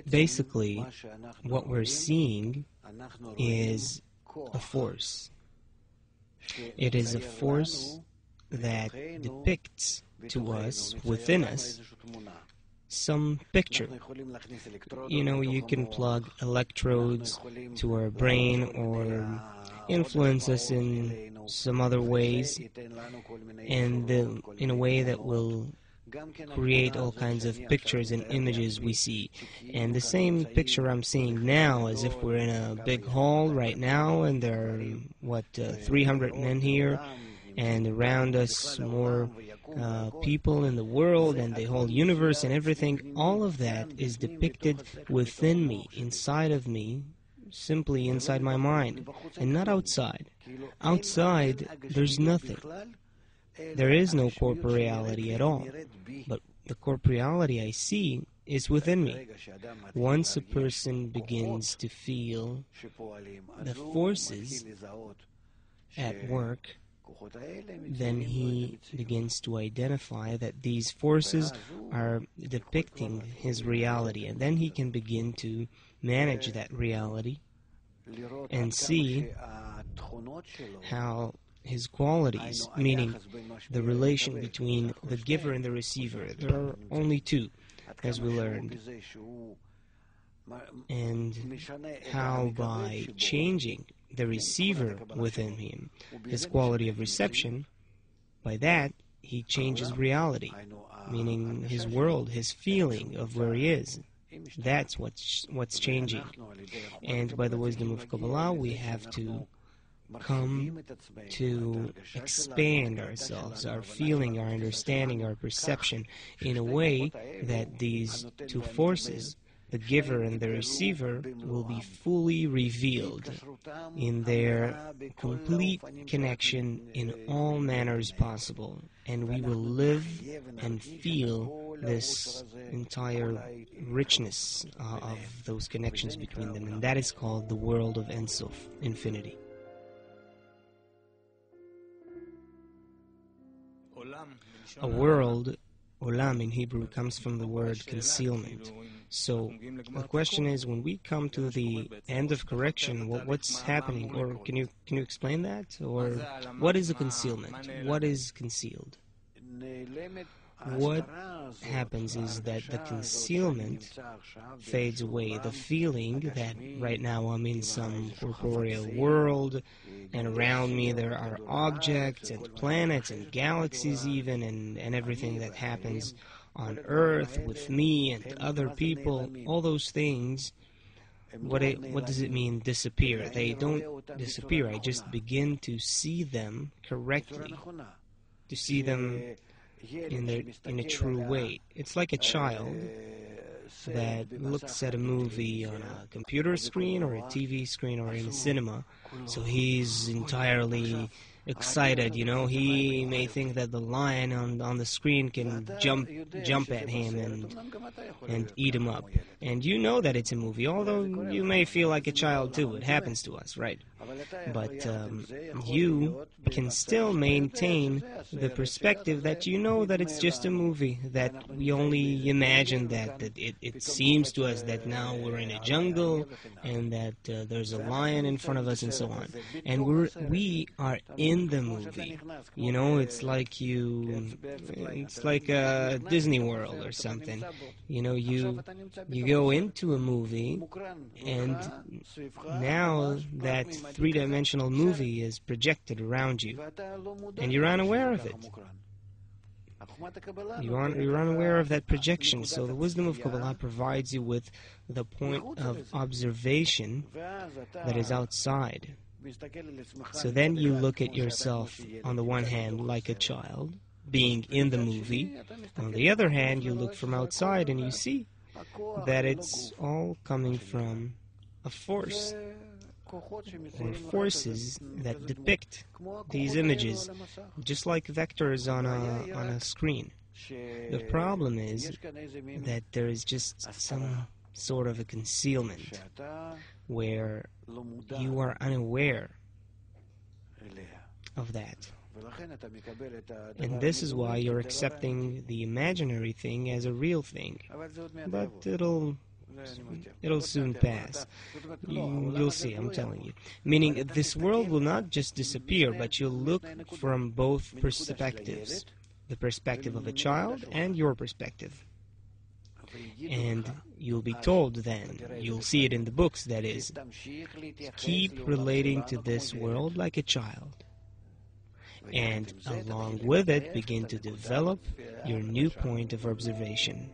Basically, what we're seeing is a force. It is a force that depicts to us, within us, some picture. You can plug electrodes to our brain or influence us in some other ways, and in a way that will create all kinds of pictures and images we see. And the same picture I'm seeing now, as if we're in a big hall right now, and there are, 300 men here, and around us more people in the world, and the whole universe and everything. All of that is depicted within me, inside of me, simply inside my mind, and not outside. Outside, there's nothing. There is no corporeality at all, but the corporeality I see is within me. Once a person begins to feel the forces at work, then he begins to identify that these forces are depicting his reality, and then he can begin to manage that reality and see how his qualities, meaning the relation between the giver and the receiver, there are only two, as we learned, and how by changing the receiver within him, his quality of reception, by that he changes reality, meaning his world, his feeling of where he is. That's what's changing. And by the wisdom of Kabbalah, we have to come to expand ourselves, our feeling, our understanding, our perception, in a way that these two forces, the giver and the receiver, will be fully revealed in their complete connection in all manners possible. And we will live and feel this entire richness of those connections between them. And that is called the world of Ein Sof, infinity. A world, olam in Hebrew, comes from the word concealment. So the question is, when we come to the end of correction, what's happening? Or can you explain that? Or what is a concealment? What is concealed? What happens is that the concealment fades away. The feeling that right now I'm in some corporeal world, and around me there are objects and planets and galaxies even, and everything that happens on Earth with me and other people, all those things, what does it mean, disappear? They don't disappear. I just begin to see them correctly, to see them in a true way. It's like a child that looks at a movie on a computer screen or a TV screen or in a cinema, so he's entirely excited, he may think that the lion on the screen can jump at him and eat him up. And you know that it's a movie, although you may feel like a child too. It happens to us, right? But you can still maintain the perspective that you know that it's just a movie, that we only imagine that it seems to us that now we're in a jungle and that there's a lion in front of us and so on. And we are in the movie. It's like a Disney World or something. You go into a movie, and now that three-dimensional movie is projected around you, and you're unaware of it. You're unaware of that projection. So the wisdom of Kabbalah provides you with the point of observation that is outside. So then you look at yourself, on the one hand, like a child, being in the movie. On the other hand, you look from outside and you see that it's all coming from a force, or forces that depict these images, just like vectors on a screen. The problem is that there is just some sort of a concealment where you are unaware of that. And this is why you're accepting the imaginary thing as a real thing. But it'll soon pass. You'll see, I'm telling you. Meaning, this world will not just disappear, but you'll look from both perspectives. The perspective of a child and your perspective. And you'll be told then, you'll see it in the books, that is, keep relating to this world like a child. And along with it, begin to develop your new point of observation.